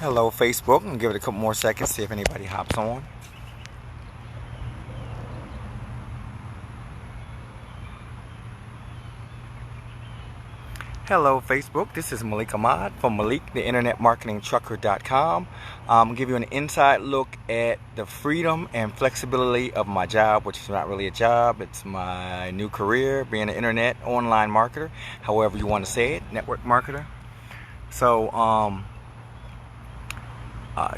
Hello, Facebook. I'm gonna give it a couple more seconds, see if anybody hops on. Hello, Facebook. This is Malik Ahmad from Malik, the InternetMarketingTrucker.com. I'm gonna give you an inside look at the freedom and flexibility of my job, which is not really a job. It's my new career, being an internet online marketer, however you want to say it, network marketer. So,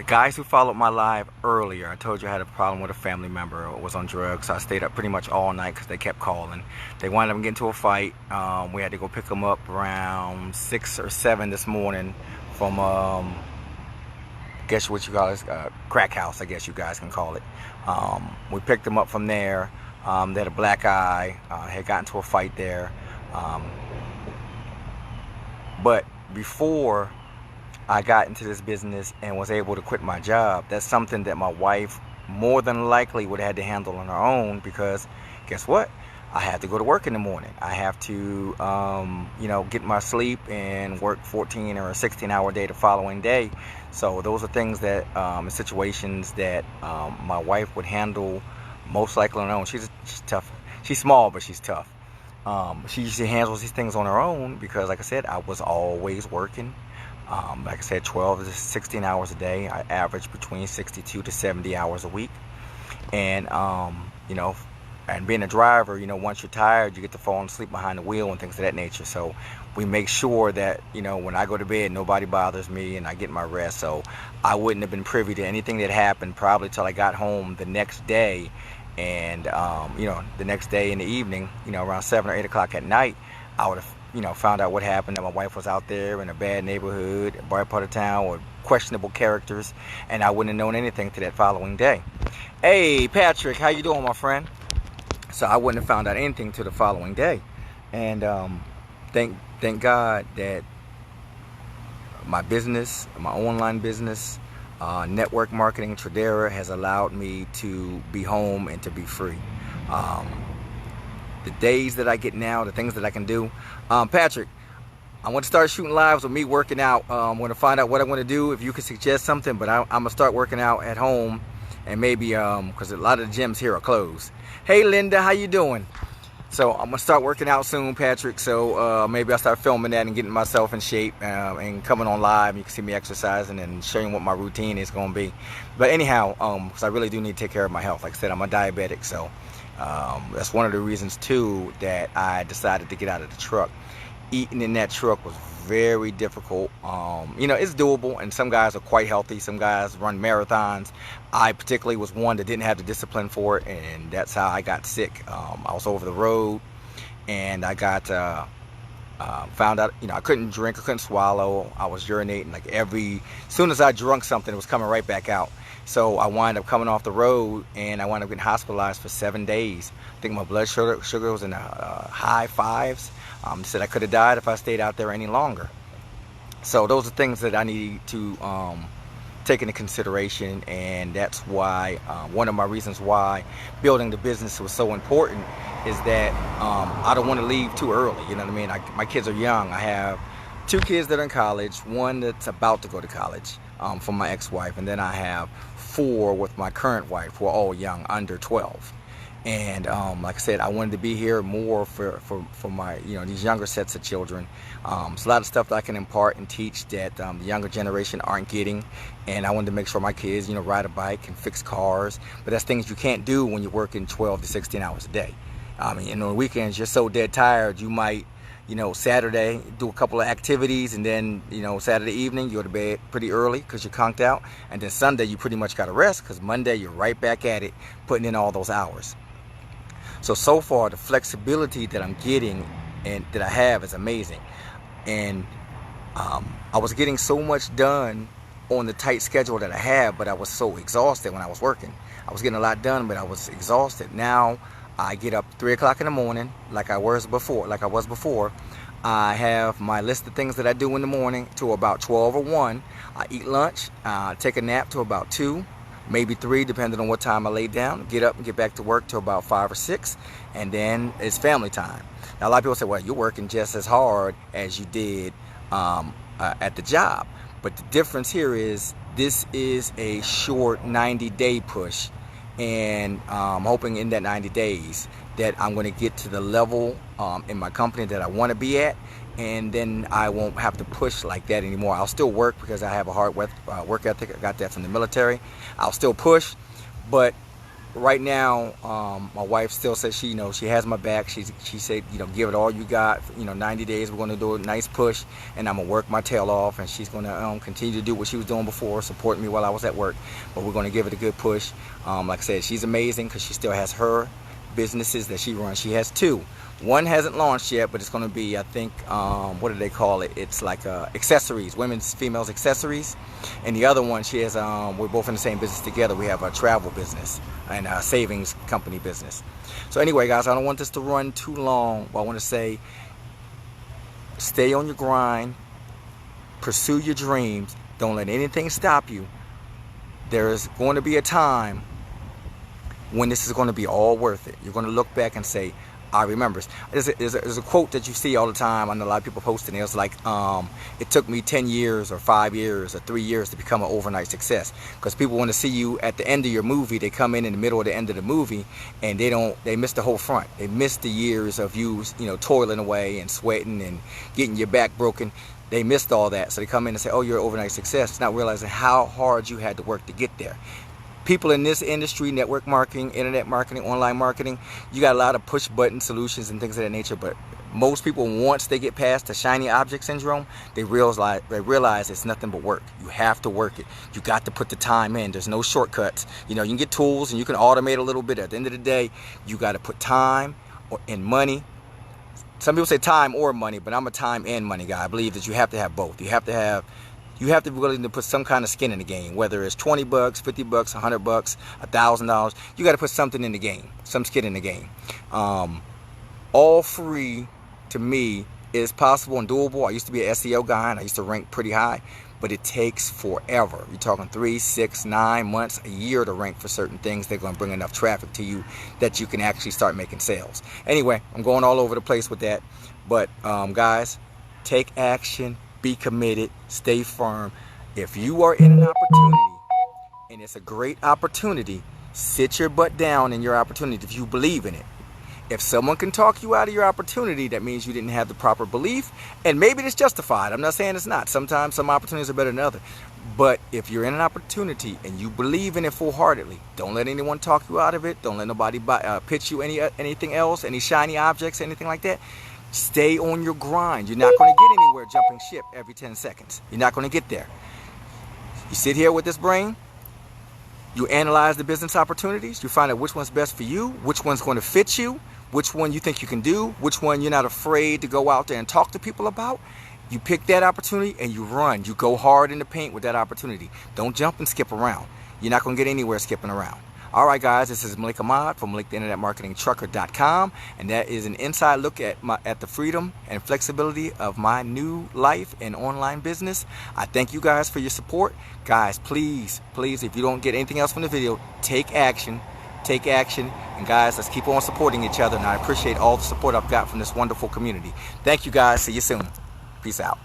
guys who followed my live earlier, I told you I had a problem with a family member who was on drugs. So I stayed up pretty much all night because they kept calling. They wound up getting into a fight. We had to go pick them up around 6 or 7 this morning from, guess what you call it, crack house, I guess you guys can call it. We picked them up from there. They had a black eye, had gotten into a fight there. But before I got into this business and was able to quit my job, that's something that my wife more than likely would have had to handle on her own, because guess what? I have to go to work in the morning. I have to, get my sleep and work 14 or a 16-hour day the following day. So those are things that, situations that my wife would handle most likely on her own. She's tough. She's small, but she's tough. She usually handles these things on her own because, like I said, I was always working. Like I said, 12 to 16 hours a day. I average between 62 to 70 hours a week. And, and being a driver, once you're tired, you get to fall asleep behind the wheel and things of that nature. So we make sure that, when I go to bed, nobody bothers me and I get my rest. So I wouldn't have been privy to anything that happened probably till I got home the next day. And, the next day in the evening, around 7 or 8 o'clock at night, I would have found out what happened, that my wife was out there in a bad neighborhood, a bad part of town, or questionable characters, and I wouldn't have known anything to that following day. Hey, Patrick, how you doing, my friend? So I wouldn't have found out anything to the following day. And thank God that my business, my online business, network marketing, Tradera, has allowed me to be home and to be free. The days that I get now, the things that I can do. Patrick, I want to start shooting lives with me working out. I want to find out what I want to do, if you could suggest something, but I'm going to start working out at home, and maybe, because a lot of the gyms here are closed. Hey, Linda, how you doing? So I'm going to start working out soon, Patrick, so maybe I'll start filming that and getting myself in shape and coming on live. You can see me exercising and showing what my routine is going to be. But anyhow, because I really do need to take care of my health. Like I said, I'm a diabetic, so that's one of the reasons too that I decided to get out of the truck. Eating in that truck was very difficult. It's doable, and some guys are quite healthy. Some guys run marathons. I particularly was one that didn't have the discipline for it, and that's how I got sick. I was over the road, and I got found out, I couldn't drink, I couldn't swallow. I was urinating like as soon as I drunk something, it was coming right back out. So I wind up coming off the road, and I wound up getting hospitalized for 7 days. I think my blood sugar was in the high fives. Said I could have died if I stayed out there any longer. So those are things that I need to take into consideration, and that's why one of my reasons why building the business was so important is that I don't want to leave too early. You know what I mean? My kids are young. I have 2 kids that are in college, one that's about to go to college from my ex-wife, and then I have 4 with my current wife who are all young, under 12. And like I said, I wanted to be here more for my, these younger sets of children. It's a lot of stuff that I can impart and teach that the younger generation aren't getting. And I wanted to make sure my kids, ride a bike and fix cars. But that's things you can't do when you're working 12 to 16 hours a day. On the weekends, you're so dead tired, you might, Saturday, do a couple of activities, and then, Saturday evening, you go to bed pretty early because you're conked out. And then Sunday, you pretty much got to rest because Monday, you're right back at it, putting in all those hours. So far, the flexibility that I'm getting and that I have is amazing. And I was getting so much done on the tight schedule that I have, but I was so exhausted when I was working. I was getting a lot done, but I was exhausted. Now, I get up 3 o'clock in the morning like I was before. I have my list of things that I do in the morning to about 12 or 1. I eat lunch, take a nap to about 2. Maybe 3, depending on what time I lay down. Get up and get back to work till about 5 or 6, and then it's family time. Now, a lot of people say, well, you're working just as hard as you did at the job. But the difference here is this is a short 90-day push, and I'm hoping in that 90 days that I'm going to get to the level in my company that I want to be at, and then I won't have to push like that anymore. I'll still work because I have a hard work ethic. I got that from the military. I'll still push, but right now, my wife still says she has my back. She said, give it all you got. 90 days, we're going to do a nice push, and I'm going to work my tail off, and she's going to continue to do what she was doing before, support me while I was at work. But we're going to give it a good push. Like I said, she's amazing because she still has her businesses that she runs. She has two. One hasn't launched yet, but it's going to be, I think, what do they call it? It's like accessories, females accessories. And the other one, she has, we're both in the same business together. We have a travel business and a savings company business. So anyway, guys, I don't want this to run too long, but I want to say, stay on your grind, pursue your dreams, don't let anything stop you. There is going to be a time when this is going to be all worth it. You're going to look back and say, I remember. There's a quote that you see all the time. I know a lot of people posting it. It's like, it took me 10 years or 5 years or 3 years to become an overnight success. Because people want to see you at the end of your movie. They come in the middle of the end of the movie, and they miss the whole front. They miss the years of you, toiling away and sweating and getting your back broken. They missed all that. So they come in and say, oh, you're an overnight success, not realizing how hard you had to work to get there. People in this industry, network marketing, internet marketing, online marketing, you got a lot of push button solutions and things of that nature, but most people, once they get past the shiny object syndrome, they realize it's nothing but work. You have to work it. You got to put the time in. There's no shortcuts. You can get tools and you can automate a little bit. At the end of the day, you got to put time and money. Some people say time or money, but I'm a time and money guy. I believe that you have to have both. You have to be willing to put some kind of skin in the game, whether it's $20, $50, $100, $1,000. You got to put something in the game, some skin in the game. All free, to me, is possible and doable. I used to be an SEO guy, and I used to rank pretty high, but it takes forever. You're talking 3, 6, 9 months, a year to rank for certain things. They're going to bring enough traffic to you that you can actually start making sales. Anyway, I'm going all over the place with that, but guys, take action. Be committed, stay firm. If you are in an opportunity, and it's a great opportunity, sit your butt down in your opportunity if you believe in it. If someone can talk you out of your opportunity, that means you didn't have the proper belief, and maybe it's justified. I'm not saying it's not. Sometimes some opportunities are better than others. But if you're in an opportunity and you believe in it full-heartedly, don't let anyone talk you out of it. Don't let nobody pitch you anything else, any shiny objects, anything like that. Stay on your grind. You're not going to get anywhere jumping ship every 10 seconds. You're not going to get there. You sit here with this brain, you analyze the business opportunities, you find out which one's best for you, which one's going to fit you, which one you think you can do, which one you're not afraid to go out there and talk to people about. You pick that opportunity and you run. You go hard in the paint with that opportunity. Don't jump and skip around. You're not going to get anywhere skipping around. All right, guys, this is Malik Ahmad from MalikTheInternetMarketingTrucker.com, and that is an inside look at the freedom and flexibility of my new life and online business. I thank you guys for your support. Guys, please, if you don't get anything else from the video, take action. Take action. And guys, let's keep on supporting each other, and I appreciate all the support I've got from this wonderful community. Thank you, guys. See you soon. Peace out.